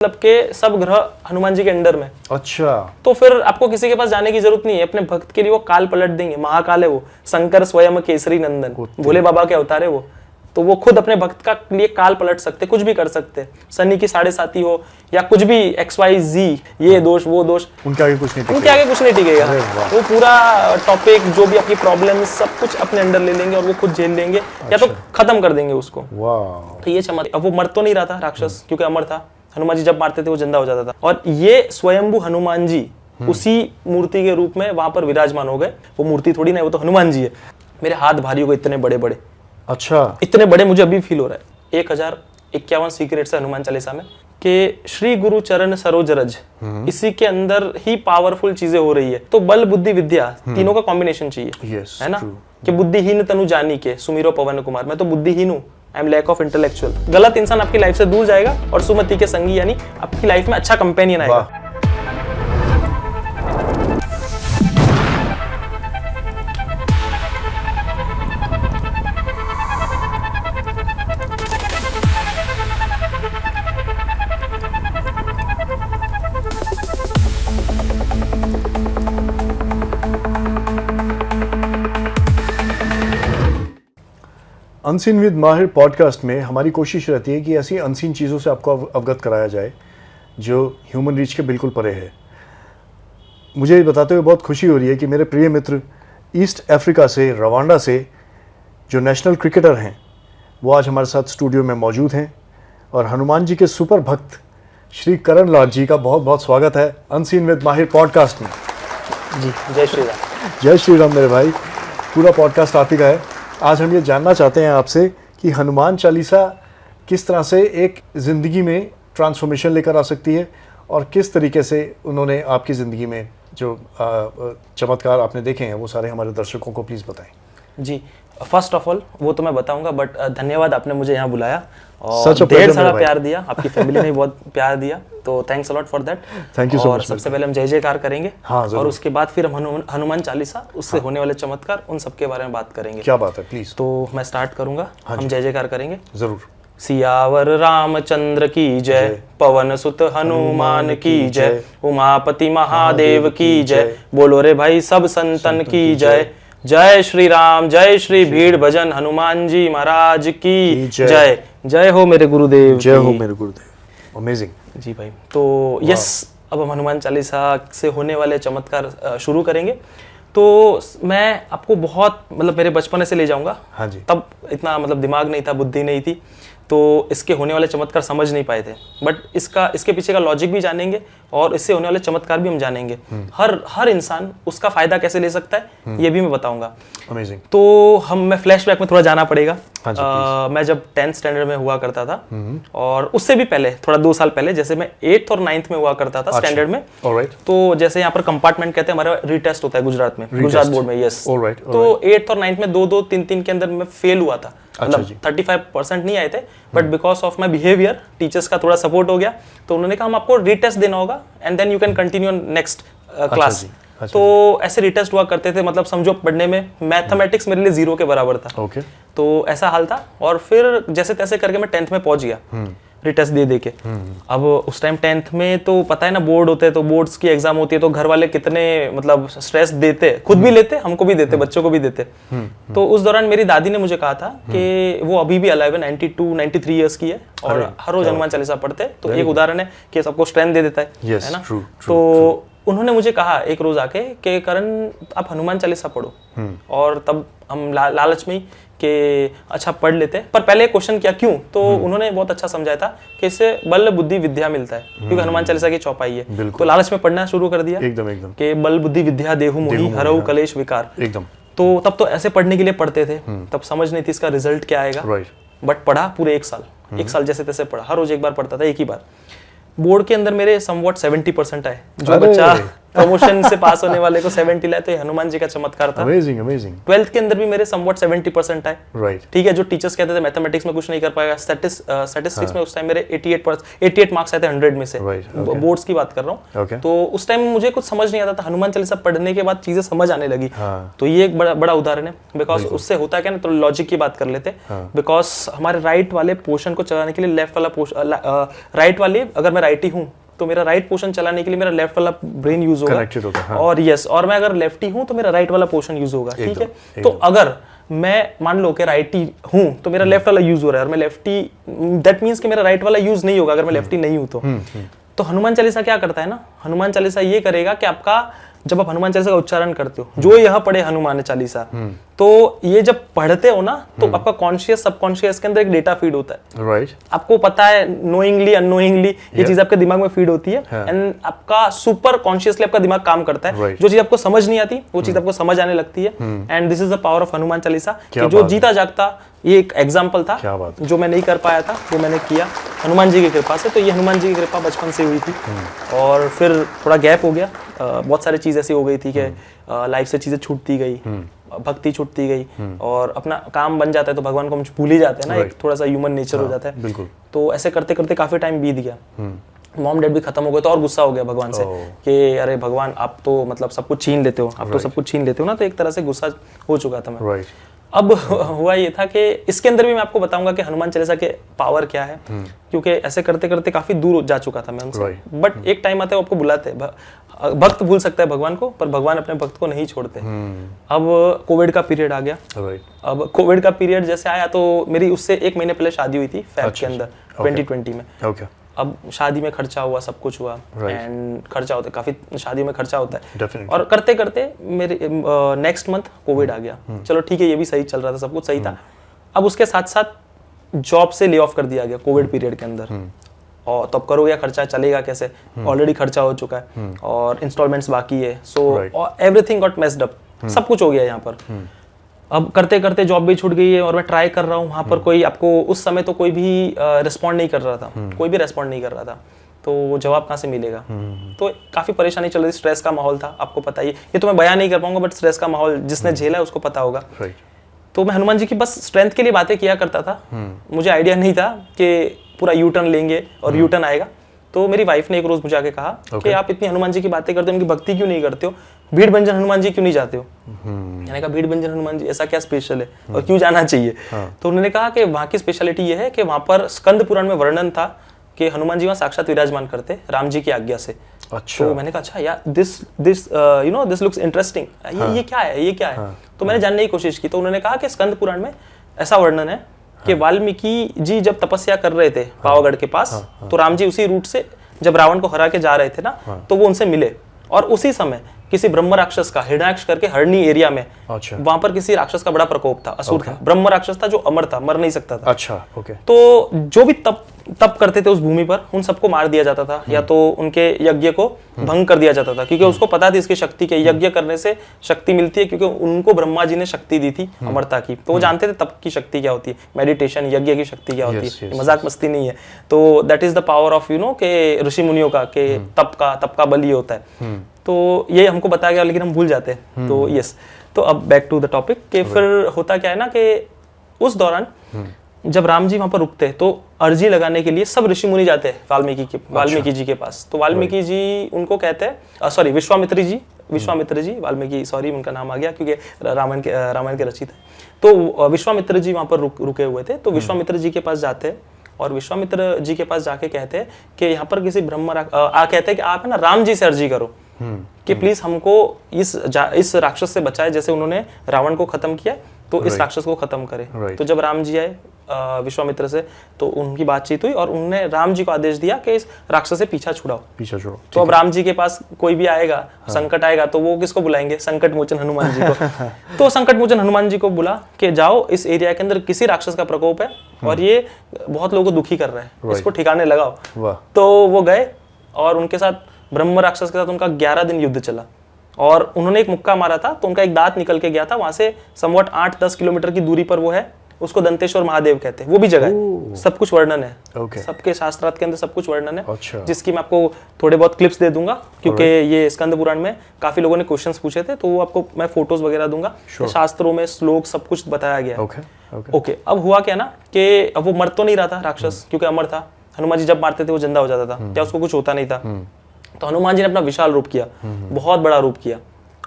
मतलब के सब ग्रह हनुमान जी के अंडर में। अच्छा, तो फिर आपको किसी के पास जाने की जरूरत नहीं है, अपने भक्त के लिए वो काल पलट देंगे। महाकाल है वो, शंकर स्वयं केसरी नंदन, भोले बाबा के अवतार है वो। तो वो खुद अपने भक्त का लिए काल पलट सकते, कुछ भी कर सकते। शनि की 7.5 हो या कुछ भी XYZ, ये दोष वो दोष, उनके आगे कुछ नहीं टिकेगा। उनके आगे कुछ नहीं टिकेगा। वो पूरा टॉपिक जो भी आपकी प्रॉब्लम सब कुछ अपने अंडर ले लेंगे और वो खुद झेल लेंगे। या तो खत्म कर देंगे उसको। वाह। तो ये चमत्कार। अब वो मर तो नहीं रहा था राक्षस, क्योंकि अमर था। हनुमान जी जब मारते थे वो जिंदा हो जाता था। और ये स्वयंभू हनुमान जी उसी मूर्ति के रूप में वहां पर विराजमान हो गए। वो मूर्ति थोड़ी ना, वो तो हनुमान जी है। मेरे हाथ भारी हो गए, इतने बड़े बड़े। अच्छा, इतने बड़े मुझे अभी फील हो रहा है। 1051 सीक्रेट्स है हनुमान चालीसा में कि श्री गुरु चरण सरोज रज, इसी के अंदर ही पावरफुल चीजें हो रही है। तो बल बुद्धि विद्या तीनों का कॉम्बिनेशन चाहिए, है ना। कि बुद्धिहीन तनु जानी के सुमिरो पवन कुमार। मैं तो बुद्धिहीन हूँ, I am lack of intellectual. गलत इंसान आपकी लाइफ से दूर जाएगा और सुमति के संगी यानी आपकी लाइफ में अच्छा कंपेनियन आएगा। अनसीन विद माहिर पॉडकास्ट में हमारी कोशिश रहती है कि ऐसी अनसीन चीज़ों से आपको अवगत कराया जाए जो ह्यूमन रीच के बिल्कुल परे है। मुझे ये बताते हुए बहुत खुशी हो रही है कि मेरे प्रिय मित्र ईस्ट अफ्रीका से, रवांडा से, जो नेशनल क्रिकेटर हैं, वो आज हमारे साथ स्टूडियो में मौजूद हैं। और हनुमान जी के सुपर भक्त श्री करण लाल जी का बहुत बहुत स्वागत है अनसीन विद माहिर पॉडकास्ट में। जी, जय श्री राम। जय श्री राम मेरे भाई। पूरा पॉडकास्ट आप ही का है। आज हम ये जानना चाहते हैं आपसे कि हनुमान चालीसा किस तरह से एक ज़िंदगी में ट्रांसफॉर्मेशन लेकर आ सकती है और किस तरीके से उन्होंने आपकी ज़िंदगी में जो चमत्कार आपने देखे हैं वो सारे हमारे दर्शकों को प्लीज़ बताएं। जी, फर्स्ट ऑफ ऑल वो तो मैं बताऊंगा, बट धन्यवाद आपने मुझे यहाँ बुलाया Such और a pleasure ढेर सारा मेरा भाई। प्यार दिया। आपकी फैमिली ने भी बहुत प्यार दिया, तो thanks a lot for that. Thank you so और much, सबसे पहले हम जय जयकार करेंगे। हाँ, और उसके बाद फिर हम हनुमान चालीसा, उससे होने वाले चमत्कार, उन सब के बारे में बात करेंगे। क्या बात है, प्लीज़। तो मैं स्टार्ट करूंगा। हम जय जयकार करेंगे। ज़रूर। सियावर रामचंद्र की जय, पवन सुत हनुमान की जय, उमापति महादेव की जय, बोलो रे भाई सब संतन की जय। जय श्री राम, जय श्री भीड़ भजन हनुमान जी महाराज की जय। जय हो मेरे गुरुदेव, जय हो मेरे गुरुदेव। अमेजिंग। जी भाई। तो यस, अब हम हनुमान चालीसा से होने वाले चमत्कार शुरू करेंगे। तो मैं आपको बहुत मतलब मेरे बचपन से ले जाऊंगा। हाँ जी। तब इतना मतलब दिमाग नहीं था, बुद्धि नहीं थी, तो इसके होने वाले चमत्कार समझ नहीं पाए थे। बट इसके पीछे का लॉजिक भी जानेंगे और इससे होने वाले चमत्कार भी हम जानेंगे। हर इंसान उसका फायदा कैसे ले सकता है ये भी मैं बताऊंगा। अमेजिंग। तो मैं फ्लैशबैक में थोड़ा जाना पड़ेगा। हाँ जी, मैं जब 10th स्टैंडर्ड में हुआ करता था, और उससे भी पहले थोड़ा 2 साल पहले, जैसे मैं 8th और 9th में हुआ करता था स्टैंडर्ड में। ऑलराइट। तो जैसे यहाँ पर कंपार्टमेंट कहते हैं, हमारा रीटेस्ट होता है गुजरात में, गुजरात बोर्ड में। यस। ऑलराइट। तो 8th और 9th में 2-2, 3-3 के अंदर मैं फेल हुआ था। मतलब 35% नहीं आए थे, but because of my behaviour teachers का थोड़ा सपोर्ट हो गया। तो उन्होंने कहा हम आपको रीटेस्ट देना होगा and then you can continue next class. तो ऐसे रीटेस्ट हुआ करते थे। मतलब समझो पढ़ने में मैथमेटिक्स मेरे लिए 0 के बराबर था। ओके। तो ऐसा हाल था। और फिर जैसे तैसे करके मैं 10th में पहुंच गया, रिटेस्ट दे के। अब उस टाइम 10th में तो पता है ना, बोर्ड होते हैं, तो बोर्ड्स की एग्जाम होती है, तो घर वाले कितने मतलब स्ट्रेस देते, खुद भी लेते, हमको भी देते, बच्चों को भी देते। तो उस दौरान मेरी दादी ने मुझे कहा था कि वो अभी भी अलाइव है, 92-93 ईयर्स की है, और हर रोज हनुमान चालीसा पढ़ते। तो एक उदाहरण है कि सबको स्ट्रेंथ दे देता है ना। तो उन्होंने मुझे कहा एक रोज आके कि करण आप हनुमान चालीसा पढ़ो। और तब हम लालच में कि अच्छा पढ़ लेते, पर पहले क्वेश्चन किया क्यों, तो उन्होंने बहुत अच्छा समझाया था कि इससे बल बुद्धि विद्या मिलता है, क्योंकि हनुमान चालीसा की चौपाई है। तो लालच में पढ़ना शुरू कर दिया एकदम कि बल बुद्धि विद्या देहु मोहि हरऊ कलेश विकार। एकदम। तो तब तो ऐसे पढ़ने के लिए पढ़ते थे, तब समझ नहीं थी इसका रिजल्ट क्या आएगा। बट पढ़ा पूरे 1 साल, 1 साल जैसे तैसे पढ़ा, हर रोज एक बार पढ़ता था, एक ही बार। बोर्ड के अंदर मेरे समवॉट 70% आए। जो बच्चा प्रमोशन से पास होने वाले को 70 लाए, तो ये हनुमान जी का चमत्कार था। Amazing amazing. 12th के अंदर भी मेरे समवट 70% आए। राइट। ठीक है, जो टीचर्स कहते थे मैथमेटिक्स में कुछ नहीं कर पाएगा, स्टैटिस्टिक्स में उस टाइम मेरे 88 मार्क्स आए थे 100 में से। बोर्ड्स की बात कर रहा हूँ। तो उस टाइम मुझे कुछ समझ नहीं आता था, हनुमान चालीसा पढ़ने के बाद चीजें समझ आने लगी। तो ये एक बड़ा उदाहरण है, बिकॉज उससे होता क्या ना, तो लॉजिक की बात कर लेते, बिकॉज हमारे राइट वाले पोर्शन को चलाने के लिए लेफ्ट वाला पोर्शन, राइट वाले, अगर मैं राइटी हूँ तो मेरा राइट पोर्शन चलाने के लिए मेरा लेफ्ट वाला ब्रेन यूज होगा। हाँ। और यस, और मैं अगर लेफ्टी हूं तो मेरा राइट वाला पोर्शन यूज होगा। ठीक है, तो अगर मैं मान लो कि राइटी हूं तो मेरा लेफ्ट वाला यूज हो रहा है, और मैं लेफ्टी, दैट मींस कि मेरा राइट वाला यूज नहीं होगा अगर मैं लेफ्टी नहीं हूं तो हनुमान चालीसा क्या करता है ना, हनुमान चालीसा ये करेगा कि आपका, जब आप हनुमान चालीसा का उच्चारण करते हो, जो यह पढ़े हनुमान चालीसा, तो ये जब पढ़ते हो ना, तो आपका कॉन्शियस सबकॉन्शियस के अंदर एक डेटा फीड होता है। राइट। आपको पता है, नोइंगली अननोइंगली ये चीज आपके दिमाग में फीड होती है, एंड आपका सुपर कॉन्शियसली आपका दिमाग काम करता है। जो चीज आपको समझ नहीं आती वो चीज आपको समझ आने लगती है, and this is the power of Hanuman Chalisa. जो जीता जागता, ये एक एग्जाम्पल था जो मैं नहीं कर पाया था, वो मैंने किया हनुमान जी की कृपा से। तो ये हनुमान जी की कृपा बचपन से हुई थी, और फिर थोड़ा गैप हो गया, बहुत सारी चीज ऐसी हो गई थी कि लाइफ से चीजें छूटती गई, भक्ति छूटती गई, और अपना काम बन जाता है तो भगवान को हम भूल ही जाते हैं ना, एक थोड़ा सा ह्यूमन नेचर हो जाता है। बिल्कुल। तो ऐसे करते करते काफी टाइम बीत गया, मॉम डैड भी खत्म हो गए, तो और गुस्सा हो गया भगवान से कि अरे भगवान, आप तो मतलब सब कुछ छीन लेते हो, आप तो सब कुछ छीन लेते हो ना, तो एक तरह से गुस्सा हो चुका था मैं। अब हुआ ये था कि इसके अंदर भी मैं आपको बताऊंगा कि हनुमान चालीसा के पावर क्या है, क्योंकि ऐसे करते करते काफी दूर जा चुका था मैं उनसे। बट एक टाइम आता है वो आपको बुलाते हैं, भक्त भूल सकता है भगवान को, पर भगवान अपने भक्त को नहीं छोड़ते। अब कोविड का पीरियड आ गया। अब कोविड का पीरियड जैसे आया, तो मेरी उससे 1 महीने पहले शादी हुई थी, फेब के अंदर 2020 में। अब शादी में खर्चा हुआ, सब कुछ हुआ, एंड खर्चा होता है काफी, शादी में खर्चा होता है, और करते करते मेरे नेक्स्ट मंथ कोविड आ गया। चलो ठीक है, ये भी सही चल रहा था, सब कुछ सही था। अब उसके साथ साथ जॉब से ले ऑफ कर दिया गया कोविड पीरियड के अंदर, और तब करो या खर्चा चलेगा कैसे, ऑलरेडी खर्चा हो चुका है और इंस्टॉलमेंट्स बाकी है, so everything got messed up, सब कुछ हो गया यहाँ पर। अब करते करते जॉब भी छूट गई है, और मैं ट्राई कर रहा हूँ वहाँ पर, कोई आपको उस समय तो कोई भी रिस्पॉन्ड नहीं कर रहा था, कोई भी रिस्पॉन्ड नहीं कर रहा था, तो जवाब कहाँ से मिलेगा। तो काफी परेशानी चल रही, स्ट्रेस का माहौल था, आपको पता ही, ये तो मैं बयान नहीं कर पाऊंगा, बट स्ट्रेस का माहौल जिसने झेला है उसको पता होगा। तो मैं हनुमान जी की बस स्ट्रेंथ के लिए बातें किया करता था, मुझे आइडिया नहीं था कि पूरा यू टर्न लेंगे और यू टर्न आएगा। तो मेरी वाइफ ने एक रोज मुझे आके कहा कि आप इतनी हनुमान जी की बातें करते हो, उनकी भक्ति क्यों नहीं करते हो, भीड़ भंजन हनुमान जी क्यों नहीं जाते हो। मैंने कहा भीड़ भंजन हनुमान जी ऐसा क्या स्पेशल है और क्यों जाना चाहिए। तो उन्होंने कहा कि वहाँ की स्पेशलिटी ये है कि वहाँ पर स्कंद पुराण में वर्णन था कि हनुमान जी वहाँ साक्षात विराजमान करते राम जी की आज्ञा से। अच्छा। तो मैंने कहा अच्छा यार, दिस लुक्स इंटरेस्टिंग, ये क्या है, ये क्या है। तो मैंने जानने की कोशिश की, तो उन्होंने कहा कि स्कंद पुराण में ऐसा वर्णन है कि वाल्मीकि जी जब तपस्या कर रहे थे पावागढ़ के पास, तो राम जी उसी रूट से जब रावण को हरा के जा रहे थे ना, तो वो उनसे मिले, और उसी समय किसी ब्रह्म राक्षस का, हिरण्याक्ष करके हरणी एरिया में, वहां पर किसी राक्षस का बड़ा प्रकोप था, असुर था, ब्रह्म राक्षस था जो अमर था, मर नहीं सकता था। अच्छा, ओके। तो जो भी तप करते थे उस भूमि पर, उन सबको मार दिया जाता था, या तो उनके यज्ञ को भंग कर दिया जाता था, क्योंकि उसको पता थी इसकी शक्ति के, यज्ञ करने से शक्ति मिलती है, क्योंकि उनको ब्रह्मा जी ने शक्ति दी थी अमरता की, तो वो जानते थे तप की शक्ति क्या होती है, मेडिटेशन, यज्ञ की शक्ति क्या होती है, मजाक मस्ती नहीं है। तो that is the power of के ऋषि मुनियों का, के तप का बल ये होता है। तो ये हमको बताया गया, लेकिन हम भूल जाते हैं। तो यस, तो अब बैक टू द टॉपिक कि फिर होता क्या है ना कि उस दौरान जब राम जी वहां पर रुकते हैं, तो अर्जी लगाने के लिए सब ऋषि मुनि जाते हैं वाल्मीकि जी के पास। तो वाल्मीकि जी उनको कहते हैं, सॉरी विश्वामित्र जी, वाल्मीकि, सॉरी उनका नाम आ गया क्योंकि रामायण के रचित है। तो विश्वामित्र जी वहां पर रुके हुए थे, तो विश्वामित्र जी के पास जाते हैं, और विश्वामित्र जी के पास जाके कहते हैं कि यहाँ पर किसी कहते हैं कि आप है ना राम जी से अर्जी करो कि प्लीज हमको इस राक्षस से बचाए, जैसे उन्होंने रावण को खत्म किया, तो इस राक्षस को खत्म करे। तो जब राम जी आए विश्वामित्र से, तो उनकी बातचीत हुई, और उन्होंने राम जी को आदेश दिया कि इस राक्षस से पीछा छुड़ाओ। तो अब राम जी के पास कोई भी आएगा, संकट आएगा, तो वो किसको बुलाएंगे, संकट मोचन हनुमान जी को। तो संकट मोचन हनुमान जी को बुला के जाओ, इस एरिया के अंदर किसी राक्षस का प्रकोप है और ये बहुत लोगों को दुखी कर रहा है, इसको ठिकाने लगाओ। तो वो गए, और उनके साथ ब्रह्म राक्षस के साथ उनका 11 दिन युद्ध चला, और उन्होंने एक मुक्का मारा था, तो उनका एक दांत निकल के गया था, वहां से समवट 8-10 किलोमीटर की दूरी पर वो है, उसको दंतेश्वर महादेव कहते हैं, वो भी जगह है, सब कुछ वर्णन है, Okay. सबके शास्त्रार्थ के अंदर सब कुछ वर्णन है, अच्छा। जिसकी मैं आपको थोड़े बहुत क्लिप्स दे दूंगा, क्योंकि ये स्कंद पुराण में काफी लोगों ने क्वेश्चंस पूछे थे, तो वो आपको मैं फोटोज वगैरह दूंगा, शास्त्रों में श्लोक सब कुछ बताया गया है। ओके, अब हुआ क्या ना कि अब वो मर तो नहीं रहा था राक्षस, क्योंकि अमर था, हनुमान जी जब मारते थे वो जिंदा हो जाता था, या उसको कुछ होता नहीं था। तो हनुमान जी ने अपना विशाल रूप किया, बहुत बड़ा रूप किया,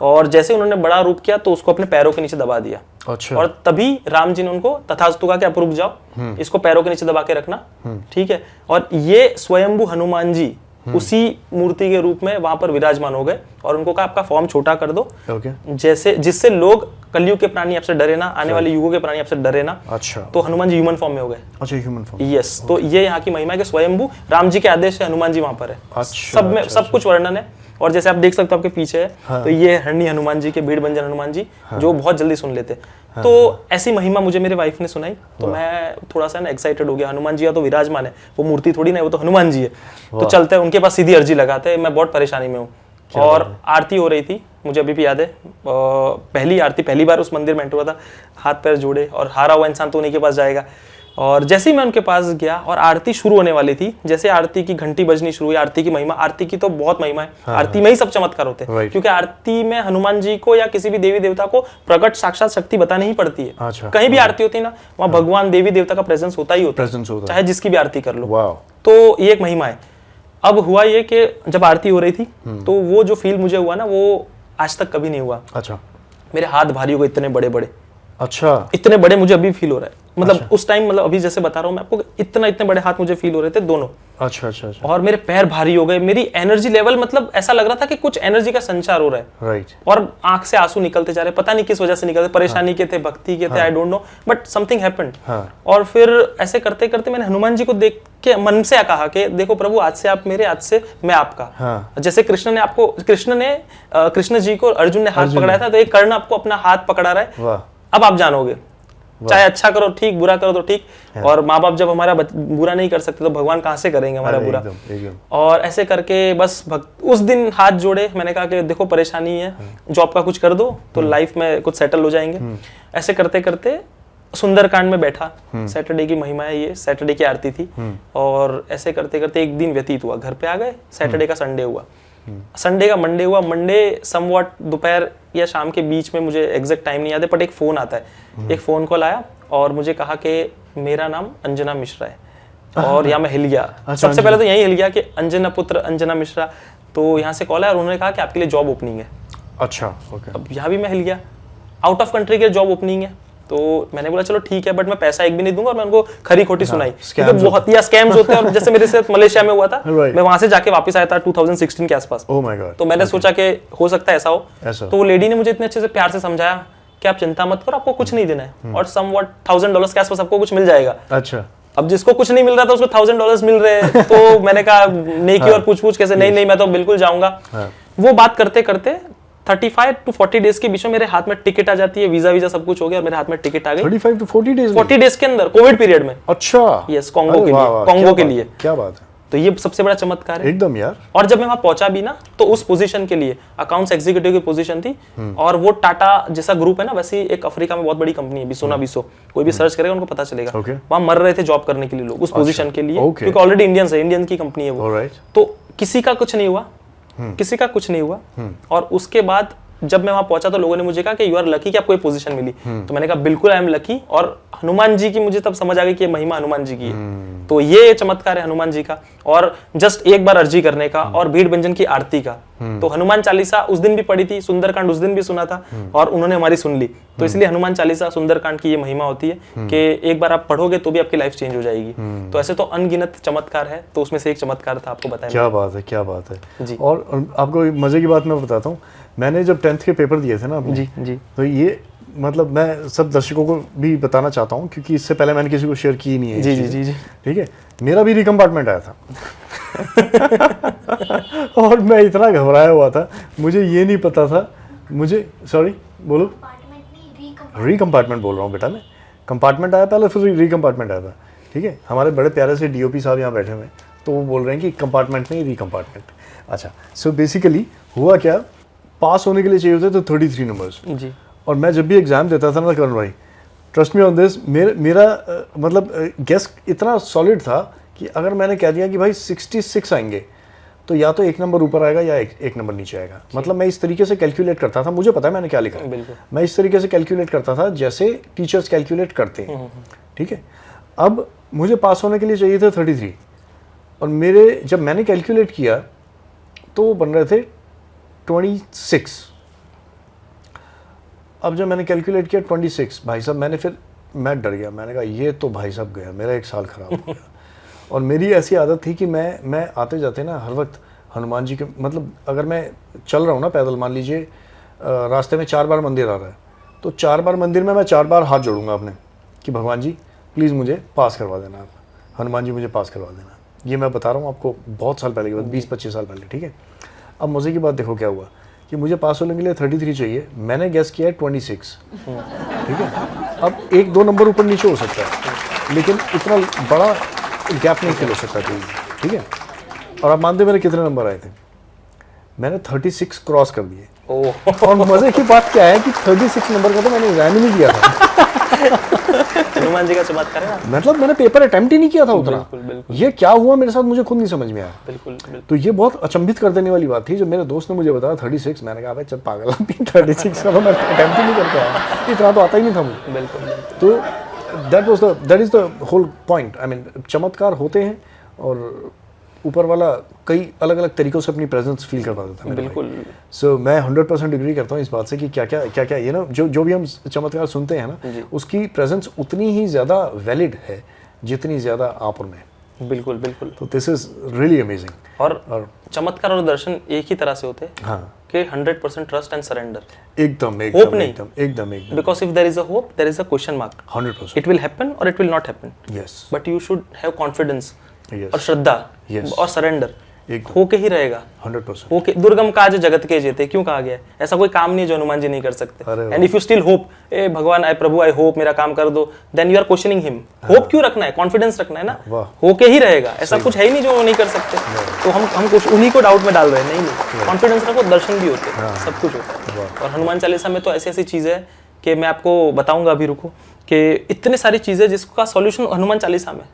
और जैसे उन्होंने बड़ा रूप किया तो उसको अपने पैरों के नीचे दबा दिया। अच्छा। और तभी राम जी ने उनको तथास्तु कहा कि आप रुक जाओ, इसको पैरों के नीचे दबा के रखना, ठीक है। और ये स्वयंभू हनुमान जी उसी मूर्ति के रूप में वहां पर विराजमान हो गए, और उनको कहा आपका फॉर्म छोटा कर दो, जैसे जिससे लोग कलयुग के प्राणी आपसे डरे ना, आने वाले युगों के प्राणी आपसे डरे ना। अच्छा। तो हनुमान जी ह्यूमन फॉर्म में हो गए। अच्छा, ह्यूमन फॉर्म। यस, तो ये यहाँ की महिमा है कि स्वयंभू राम जी के आदेश से हनुमान जी वहां पर है। अच्छा, सब में सब कुछ वर्णन है, और जैसे आप देख सकते हो आपके पीछे है, तो ये हरणी हनुमान जी के भीड़ भंजन हनुमान जी, जो बहुत जल्दी सुन लेते। तो ऐसी महिमा मुझे मेरे वाइफ ने सुनाई, तो मैं थोड़ा सा ना एक्साइटेड हो गया। हनुमान जी या तो विराजमान है, वो मूर्ति थोड़ी ना है, वो तो हनुमान जी है, तो चलते हैं उनके पास, सीधी अर्जी लगाते हैं, मैं बहुत परेशानी में हूँ। और आरती हो रही थी, मुझे अभी भी याद है, पहली आरती, पहली बार उस मंदिर में एंटर हुआ था, हाथ पैर जोड़े, और हारा हुआ इंसान तो उन्हीं के पास जाएगा। और जैसे ही मैं उनके पास गया और आरती शुरू होने वाली थी, जैसे आरती की घंटी बजनी शुरू हुई, आरती की महिमा, आरती की तो बहुत महिमा है, आरती में ही सब चमत्कार होते हैं, क्योंकि आरती में हनुमान जी को या किसी भी देवी देवता को प्रकट साक्षात शक्ति बतानी ही पड़ती है। अच्छा। कहीं भी आरती होती है ना, वहाँ भगवान देवी देवता का प्रेजेंस होता ही होता है, चाहे जिसकी भी आरती कर लो। तो ये एक महिमा है। अब हुआ ये कि जब आरती हो रही थी, तो वो जो फील मुझे हुआ ना, वो आज तक कभी नहीं हुआ। अच्छा। मेरे हाथ भारी हो गए, इतने बड़े बड़े। अच्छा। इतने बड़े मुझे अभी फील हो रहा है, मतलब उस टाइम, मतलब अभी जैसे बता रहा हूँ मैं आपको, इतने बड़े हाथ मुझे फील हो रहे थे दोनों। अच्छा अच्छा अच्छा। और मेरे पैर भारी हो गए, मेरी एनर्जी लेवल, मतलब ऐसा लग रहा था कि कुछ एनर्जी का संचार हो रहा है। राइट। और आंख से आंसू निकलते जा रहे, पता नहीं किस वजह से निकलते, परेशानी के थे, भक्ति के थे, I don't know, but something happened. और फिर ऐसे करते करते मैंने हनुमान जी को देख के मन से कहा कि देखो प्रभु, आज से आप मेरे, आज से मैं आपका। जैसे कृष्ण जी को अर्जुन ने हाथ पकड़ाया था, तो एक कर्ण आपको अपना हाथ पकड़ा रहा है, अब आप जानोगे, चाहे अच्छा करो ठीक, बुरा करो तो ठीक, और माँ बाप जब हमारा बुरा नहीं कर सकते तो भगवान कहाँ से करेंगे हमारा बुरा। और ऐसे करके बस उस दिन हाथ जोड़े, मैंने कहा कि देखो परेशानी है, जॉब का कुछ कर दो तो लाइफ में कुछ सेटल हो जाएंगे। ऐसे करते करते सुंदरकांड में बैठा, सैटरडे की महिमा है ये, सैटरडे की आरती थी, और ऐसे करते करते एक दिन व्यतीत हुआ, घर पे आ गए, सैटरडे का संडे हुआ, संडे का मंडे हुआ, मंडे समवॉट दोपहर या शाम के बीच में, मुझे एग्जैक्ट टाइम नहीं याद है, बट एक फोन आता है, एक फोन कॉल आया, और मुझे कहा कि मेरा नाम अंजना मिश्रा है, और यहाँ मैं हिल गया। सबसे पहले तो यही हिल गया कि अंजना पुत्र अंजना मिश्रा, तो यहाँ से कॉल आया और उन्होंने कहा कि आपके लिए जॉब ओपनिंग है। अच्छा, ओके। अब यहाँ भी मैं हिल गया, आउट ऑफ कंट्री के जॉब ओपनिंग है, तो मैंने बोला चलो ठीक है, बट मैं पैसा एक भी नहीं दूंगा, और मैं उनको खरी खोटी सुनाई, क्योंकि बहुत या स्कैम्स होते हैं, और जैसे मेरे साथ मलेशिया में हुआ था, मैं वहां से जाके वापस आया था 2016 के आसपास। Oh my God. तो मैंने सोचा कि हो सकता है ऐसा हो, तो वो लेडी ने मुझे इतने अच्छे से प्यार से समझाया कि आप चिंता मत करो, आपको कुछ नहीं देना है, और समवॉट $1000 के आसपास आपको कुछ मिल जाएगा। अच्छा। अब जिसको कुछ नहीं मिल रहा था उसको $1000 मिल रहे, तो मैंने कहा नेकी और पूछ कैसे, नहीं मैं तो बिल्कुल जाऊंगा। वो बात करते करते 35 to 40 डेज के बीच में मेरे हाथ में टिकट आ जाती है, वीजा सब कुछ हो गया, और मेरे हाथ में टिकट आ गई 35 to 40 डेज 40 डेज के अंदर, कोविड पीरियड में। अच्छा। यस, कांगो के लिए। क्या बात है, तो ये सबसे बड़ा चमत्कार है एकदम यार। और जब मैं वहां पहुंचा भी ना, तो उस पोजीशन के लिए अकाउंट्स एग्जीक्यूटिव की पोजीशन थी, और वो टाटा जैसा ग्रुप है ना, वैसे एक अफ्रीका में बहुत बड़ी कंपनी है, बिसो, कोई भी सर्च करेगा उनको पता चलेगा। वहां मर रहे थे जॉब करने के लिए लोग उस पोजीशन के लिए, क्योंकि ऑलरेडी इंडियन की कंपनी है वो। तो किसी का कुछ नहीं हुआ, और उसके बाद जब मैं वहां पहुंचा तो लोगों ने मुझे कहा कि यू आर लकी कि आपको ये पोजीशन मिली। तो मैंने कहा बिल्कुल आई एम लकी, और हनुमान जी की मुझे तब समझ आ गई कि ये महिमा हनुमान जी की है। तो ये चमत्कार है हनुमान जी का, और जस्ट एक बार अर्जी करने का, और भीड़ भंजन की आरती का। तो हनुमान चालीसा उस दिन भी पढ़ी थी, सुंदरकांड उस दिन भी सुना था, और उन्होंने हमारी सुन ली। तो इसलिए हनुमान चालीसा सुंदरकांड की ये महिमा होती है कि एक बार आप पढ़ोगे तो भी आपकी लाइफ चेंज हो जाएगी। तो ऐसे तो अनगिनत चमत्कार है, तो उसमें से एक चमत्कार था, आपको बताया। क्या बात है जी। और आपको मजे की बात मैं बताता हूँ, मैंने जब 10th के पेपर दिए थे ना अपने, जी, तो ये मतलब मैं सब दर्शकों को भी बताना चाहता हूँ, क्योंकि इससे पहले मैंने किसी को शेयर की नहीं है। जी, ठीक है। मेरा भी रिकम्पार्टमेंट आया था और मैं इतना घबराया हुआ था, मुझे ये नहीं पता था, मुझे सॉरी बोलो, रिकम्पार्टमेंट बोल रहा हूँ बेटा मैं, कंपार्टमेंट आया पहले, फिर रिकम्पार्टमेंट आया था। ठीक है। हमारे बड़े प्यारे से DOP साहब यहाँ बैठे हुए, तो वो बोल रहे हैं कि कंपार्टमेंट नहीं, रिकम्पार्टमेंट। अच्छा, सो बेसिकली हुआ क्या, पास होने के लिए चाहिए होते तो 33 नंबर्स जी। और मैं जब भी एग्जाम देता था ना करण भाई, ट्रस्ट मी ऑन दिस, मेरा मतलब गेस इतना सॉलिड था कि अगर मैंने कह दिया कि भाई 66 आएंगे तो या तो एक नंबर ऊपर आएगा या एक नंबर नीचे आएगा। मतलब मैं इस तरीके से कैलकुलेट करता था, मुझे पता है मैंने क्या लिखा है, मैं इस तरीके से कैलकुलेट करता था जैसे टीचर्स कैलकुलेट करते हैं। ठीक है, अब मुझे पास होने के लिए चाहिए थे 33 और मेरे जब मैंने कैलकुलेट किया तो वो बन रहे थे 26। अब जब मैंने कैलकुलेट किया 26, भाई साहब मैं डर गया, मैंने कहा ये तो भाई साहब गया, मेरा एक साल खराब हो गया। और मेरी ऐसी आदत थी कि मैं आते जाते ना हर वक्त हनुमान जी के, मतलब अगर मैं चल रहा हूँ ना पैदल, मान लीजिए रास्ते में 4 बार मंदिर आ रहा है तो 4 बार मंदिर में मैं 4 बार हाथ जोड़ूंगा अपने कि भगवान जी प्लीज़ मुझे पास करवा देना, आप हनुमान जी मुझे पास करवा देना। ये मैं बता रहा हूँ आपको बहुत साल पहले की बात, 20-25 साल पहले। ठीक है, अब मज़े की बात देखो क्या हुआ कि मुझे पास होने के लिए 33 चाहिए, मैंने गेस किया है 26। ठीक है, अब 1-2 नंबर ऊपर नीचे हो सकता है लेकिन इतना बड़ा गैप नहीं फिल हो सकता कोई। ठीक है, और आप मानते मेरे कितने नंबर आए थे? मैंने 36 क्रॉस कर दिए। और मजे की बात क्या है कि 36 नंबर का तो मैंने एग्जाम ही नहीं दिया था। हनुमान जी का चमत्कार है ना, मतलब मैंने पेपर अटेम्प्ट ही नहीं किया था उतना। बिल्कुल। ये क्या हुआ मेरे साथ मुझे खुद नहीं समझ में आया। बिल्कुल। तो ये बहुत अचंभित कर देने वाली बात थी जब मेरे दोस्त ने मुझे बताया 36। मैंने कहा भाई चल पागल, 36 का तो मैं अटेम्प्ट ही नहीं कर पाया, इतना तो आता ही नहीं था मुझे। बिल्कुल। तो that is the whole point. I mean चमत्कार होते हैं और ऊपर वाला कई अलग अलग तरीकों से अपनी प्रेजेंस फील करवा देता है। बिल्कुल। सो मैं 100% एग्री करता हूँ इस बात से कि क्या ये ना जो भी हम चमत्कार सुनते हैं ना उसकी प्रेजेंस उतनी ही ज़्यादा वैलिड है जितनी ज़्यादा आप और मैं। बिल्कुल। तो दिस इज रियली अमेजिंग। और चमत्कार और दर्शन एक ही तरह से होते हैं। हाँ, कि 100% ट्रस्ट एंड सरेंडर। एकदम because if there is a hope there is a question mark. 100%। It will happen or it will not happen. Yes, but you should have confidence Yes. और श्रद्धा और सरेंडर होके ही रहेगा। 100%। होके दुर्गम काज जगत के जेते क्यों कहा गया है? ऐसा कोई काम नहीं है जो हनुमान जी नहीं कर सकते। And if you still hope, ए भगवान, आई प्रभु, आई होप मेरा काम कर दो, then you are questioning him. Hope क्यों रखना है? कॉन्फिडेंस रखना है ना। होके ही रहेगा, ऐसा कुछ है ही नहीं जो वो नहीं कर सकते। तो हम कुछ उन्हीं को डाउट में डाल रहे हैं। नहीं, कॉन्फिडेंस रखो, दर्शन भी होते हैं, सब कुछ होता है। और हनुमान चालीसा में तो ऐसी ऐसी चीजें है कि मैं आपको बताऊंगा, अभी रुको, कि इतने सारी चीजें जिसका सॉल्यूशन हनुमान चालीसा में।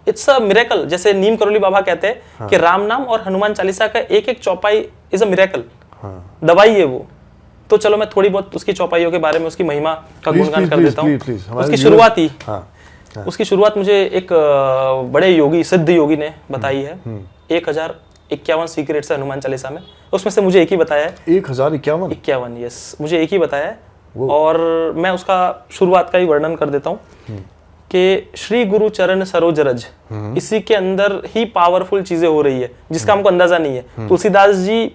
It's a miracle. जैसे नीम करोली बाबा कहते हैं कि राम नाम और हनुमान चालीसा का एक एक चौपाई इज अ मिरेकल। दवाई है वो। तो चलो मैं थोड़ी बहुत उसकी चौपाइयों के बारे में, उसकी महिमा का गुणगान कर देता हूँ। उसकी शुरुआत ही उसकी शुरुआत मुझे एक बड़े योगी, सिद्ध योगी ने बताई है। 1051 सीक्रेट्स है हनुमान चालीसा में, उसमें से मुझे एक ही बताया है। 1051? यस, मुझे एक ही बताया है। और मैं उसका शुरुआत का ही वर्णन कर देता हूँ कि श्री गुरु चरण सरोज रज, इसी के अंदर ही पावरफुल चीजें हो रही है जिसका हमको अंदाजा नहीं है। तुलसीदास जी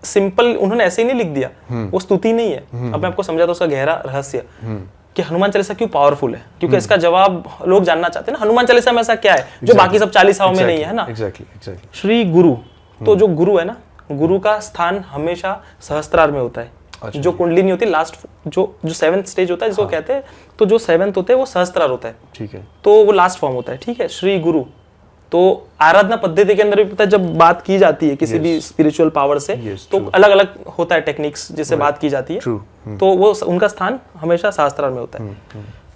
सिंपल उन्होंने ऐसे ही नहीं लिख दिया, वो स्तुति नहीं है। अब मैं आपको समझाता हूँ उसका गहरा रहस्य कि हनुमान चालीसा क्यों पावरफुल है, क्योंकि इसका जवाब लोग जानना चाहते हैं ना। हनुमान चालीसा में ऐसा क्या है जो बाकी सब चालीसाओं में नहीं है ना। श्री गुरु, तो जो गुरु है ना, गुरु का स्थान हमेशा सहस्त्रार में होता है। जो कुंडलिनी होती है, लास्ट जो 7th स्टेज होता है जिसको कहते हैं, तो जो 7th होते हैं वो सहस्त्रार होता है। ठीक है, तो वो लास्ट फॉर्म होता है। ठीक है, श्री गुरु। तो आराधना पद्धति के अंदर भी पता है, जब बात की जाती है किसी भी स्पिरिचुअल पावर से, तो अलग अलग होता है टेक्निक्स जिससे बात की जाती है। तो वो उनका स्थान हमेशा सहस्त्रार में होता है।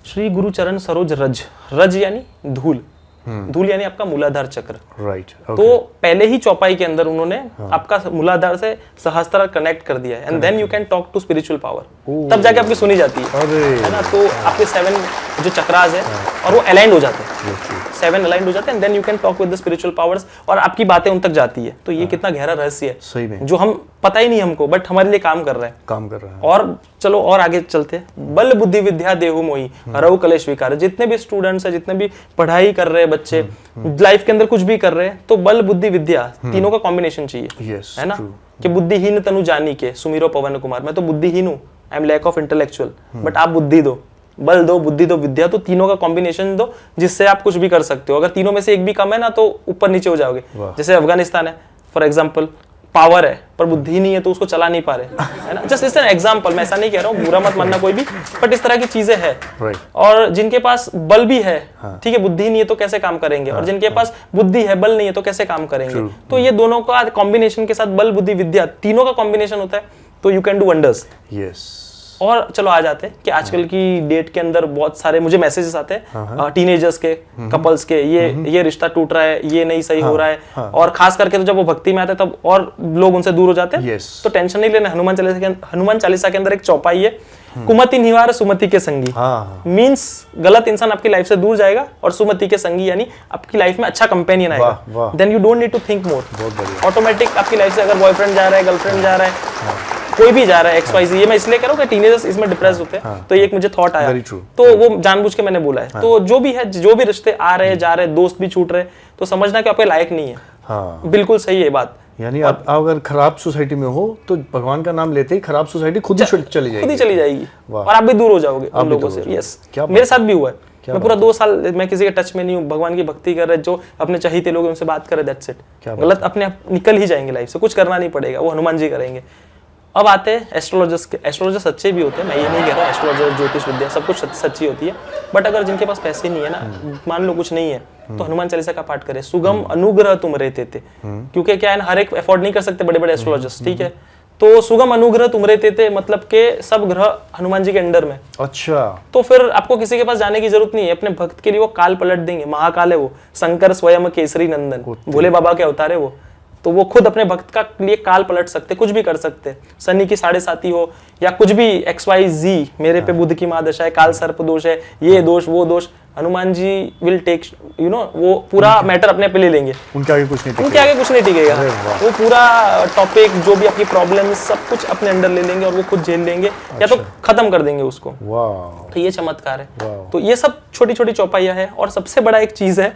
श्री गुरु चरण सरोज रज, रज यानी धूल, धूल यानी आपका मूलाधार चक्र। राइट। तो पहले ही चौपाई के अंदर उन्होंने आपका मूलाधार से सहस्त्रार कनेक्ट कर दिया है। And then you can talk to spiritual power, तब जाके आपकी सुनी जाती है ना। तो आपके 7 जो चक्रास है और वो अलाइंड हो जाते हैं, 7 अलाइंड हो जाते हैं। Then you can talk with the spiritual powers और आपकी बातें उन तक जाती है। तो ये कितना गहरा रहस्य है, सही में, जो हम पता ही नहीं हमको, बट हमारे लिए काम कर रहा है। और चलो और आगे चलते हैं। बल बुद्धि विद्या देहु मोहि हरऊ कलेश विकार। जितने भी स्टूडेंट्स है, जितने भी पढ़ाई कर रहे हैं बच्चे, लाइफ के अंदर कुछ भी कर रहे हैं, तो बल बुद्धि विद्या तीनों का कॉम्बिनेशन चाहिए, है ना। कि बुद्धिहीन तनु जानी के सुमिरो पवन कुमार। मैं तो बुद्धिहीन हूँ, I am lack of intellectual, but आप बुद्धि दो, बल दो, बुद्धि दो, विद्या। तो तीनों का कॉम्बिनेशन दो जिससे आप कुछ भी कर सकते हो। अगर तीनों में से एक भी कम है ना तो ऊपर नीचे हो जाओगे। जैसे अफगानिस्तान है फॉर एग्जाम्पल, पावर है पर बुद्धि नहीं है तो उसको चला नहीं पा रहे, है ना। जस्ट इस एन एग्जाम्पल, मैं ऐसा नहीं कह रहा हूँ, बुरा मत मानना कोई भी, बट इस तरह की चीजें हैं। और जिनके पास बल भी है, ठीक है, बुद्धि नहीं है तो कैसे काम करेंगे, और जिनके पास बुद्धि है बल नहीं है तो कैसे काम करेंगे। तो ये दोनों का कॉम्बिनेशन के साथ बल बुद्धि विद्या तीनों का कॉम्बिनेशन होता है, तो you can do wonders. Yes, और चलो आ जाते हैं कि आजकल की डेट के अंदर बहुत सारे मुझे मैसेजेस आते हैं टीनेजर्स के, कपल्स के, ये रिश्ता टूट रहा है, ये नहीं सही हो रहा है, और खास करके तो जब वो भक्ति में आते हैं तब और लोग उनसे दूर हो जाते हैं। तो टेंशन नहीं लेना, हनुमान चालीसा के अंदर एक चौपाई है, कुमति निवार सुमति के संगी। मींस गलत इंसान आपकी लाइफ से दूर जाएगा और सुमति के संगी यानी आपकी लाइफ में अच्छा कंपेनियन आएगा। Then you don't need to think more, automatic आपकी लाइफ से अगर बॉयफ्रेंड जा रहा है, गर्लफ्रेंड जा रहा है, कोई भी जा रहा है, XYZ, ये मैं इसलिए कह रहा हूँ कि टीनेजर्स इसमें डिप्रेस होते हैं। तो एक मुझे थॉट आया, तो वो जानबूझ के मैंने बोला है। तो जो भी है, जो भी रिश्ते आ रहे जा रहे, दोस्त भी छूट रहे, तो समझना कि आपके लायक नहीं है। बिल्कुल सही है बात। यानी आप अगर खराब सोसाइटी में हो तो भगवान का नाम लेते ही खराब सोसाइटी खुद ही चली जाएगी और आप भी दूर हो जाओगे उन लोगों से। यस, मेरे साथ भी हुआ है। मैं पूरा 2 साल मैं किसी के टच में नहीं हूँ, भगवान की भक्ति कर रहे, जो अपने चाहिए लोग उनसे बात करे, दैट्स इट। गलत अपने आप निकल ही जाएंगे लाइफ से, कुछ करना नहीं पड़ेगा, वो हनुमान जी करेंगे। अब आते हैं एस्ट्रोलॉजर्स के। एस्ट्रोलॉजर सच्चे भी होते हैं, मैं ये नहीं कह रहा एस्ट्रोलॉजर, ज्योतिष विद्या सब कुछ सच्ची होती है, बट अगर जिनके पास पैसे नहीं है ना, मान लो कुछ नहीं है, तो हनुमान चालीसा का पाठ करें। सुगम अनुग्रह तुम रहते थे, क्योंकि क्या है ना, हर एक अफोर्ड नहीं कर सकते बड़े बड़े एस्ट्रोलॉजर्स, ठीक है। तो सुगम अनुग्रह तुम रहते थे मतलब के सब ग्रह हनुमान जी के अंडर में। अच्छा, तो फिर आपको किसी के पास जाने की जरूरत नहीं है, अपने भक्त के लिए वो काल पलट देंगे। महाकाल है वो, शंकर स्वयं केसरी नंदन, भोले बाबा के अवतार है वो। तो वो खुद अपने भक्त का लिए काल पलट सकते, कुछ भी कर सकते। शनि की 7.5 हो या कुछ भी XYZ, मेरे पे बुध की महादशा है, काल सर्प दोष है, ये दोष वो दोष, हनुमान जी विल टेक वो पूरा मैटर अपने पे ले लेंगे। उनके आगे कुछ नहीं टिकेगा। वो पूरा टॉपिक जो भी आपकी प्रॉब्लम सब कुछ अपने अंडर ले लेंगे और वो खुद झेल लेंगे। या तो खत्म कर देंगे उसको। तो ये चमत्कार है। तो ये सब छोटी छोटी चौपाइयां है। और सबसे बड़ा एक चीज है,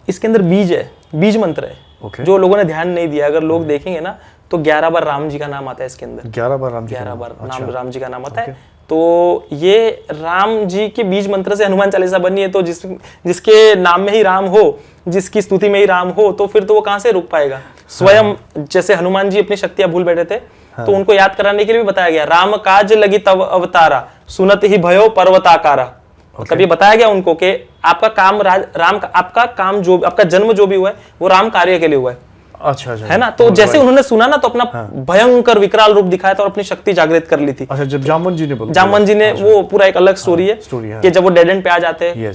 इसके अंदर बीज है, बीज मंत्र है। जो लोगों ने ध्यान नहीं दिया, अगर लोग देखेंगे ना तो 11 बार राम जी का नाम आता है इसके अंदर। 11 बार राम राम जी का नाम आता है। तो ये राम जी के बीज मंत्र से हनुमान चालीसा बनी है। तो जिसके नाम में ही राम हो, जिसकी स्तुति में ही राम हो, तो फिर तो वो कहां से रुक पाएगा। स्वयं जैसे हनुमान जी अपनी शक्तियां भूल बैठे थे, तो उनको याद कराने के लिए भी बताया गया, राम काज लगी तब अवतारा, सुनत ही भयो पर्वताकारा। मतलब ये बताया गया उनको कि आपका काम आपका काम जो आपका जन्म जो भी हुआ है वो राम कार्य के लिए हुआ है। अच्छा है ना। तो जैसे उन्होंने सुना ना तो अपना भयंकर विकराल रूप दिखाया था और अपनी शक्ति जागृत कर ली थी। अच्छा, जब जामवंत जी ने वो पूरा एक अलग स्टोरी है कि जब वो डेड एंड पे आ जाते हैं,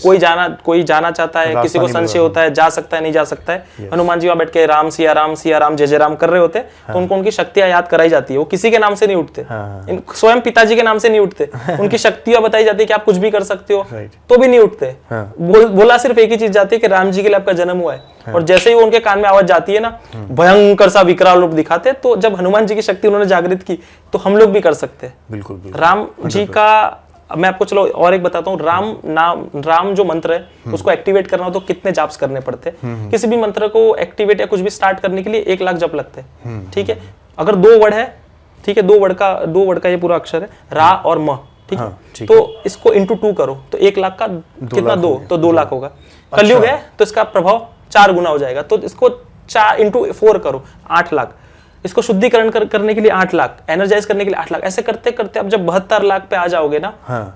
कोई जाना चाहता है, किसी को संशय होता है, जा सकता है नहीं जा सकता है, हनुमान जी वहां बैठ के राम सिया राम जय जय राम कर रहे होते हैं, तो उनको उनकी शक्तियां याद कराई जाती है। वो किसी के नाम से नहीं उठते, स्वयं पिताजी के नाम से नहीं उठते, उनकी शक्तियां बताई जाती है कि आप कुछ भी कर सकते हो, तो भी नहीं उठते। बोला सिर्फ एक ही चीज जाती है कि राम जी के लिए आपका जन्म हुआ है। और जैसे ही वो उनके कान में आवाज जाती है ना, भयंकर सा विकराल रूप दिखाते। तो जब हनुमान जी की शक्ति उन्होंने जागृत की, तो हम लोग भी कर सकते हैं। बिल्कुल। राम जी का मैं आपको चलो और एक बताता हूँ। राम जो मंत्र है उसको एक्टिवेट करना हो तो कितने जाप्स करने पड़ते हैं। किसी भी मंत्र को एक्टिवेट या कुछ भी स्टार्ट करने के लिए 1 लाख जप लगते हैं। ठीक है, अगर 2 वर्ड है, ठीक है, 2 वर्ड का ये पूरा अक्षर है, रा और म, ठीक है। तो इसको इंटू 2 करो तो 1 लाख का कितना 2, तो 2 लाख होगा। कलयुग है तो इसका प्रभाव 4 गुना हो जाएगा। तो इसको 4 इंटू 4 करो, 8 लाख। इसको शुद्धिकरण करने के लिए 8 लाख, एनर्जाइज करने के लिए 8 लाख। ऐसे करते करते आप जब 72 लाख पे आ जाओगे ना,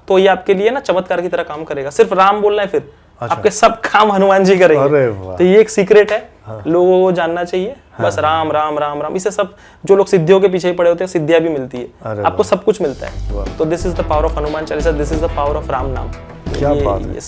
तो ये आपके लिए ना चमत्कार की तरह काम करेगा। सिर्फ राम बोलना है, फिर आपके सब काम हनुमान जी करेंगे। तो ये एक सीक्रेट है, लोगों को जानना चाहिए। बस राम राम राम राम, इसे सब जो लोग सिद्धियों के पीछे पड़े होते हैं, सिद्धियां भी मिलती है, आपको सब कुछ मिलता है। तो this is the power of Hanuman Chalisa, this is the power of Ram नाम। क्या बात है।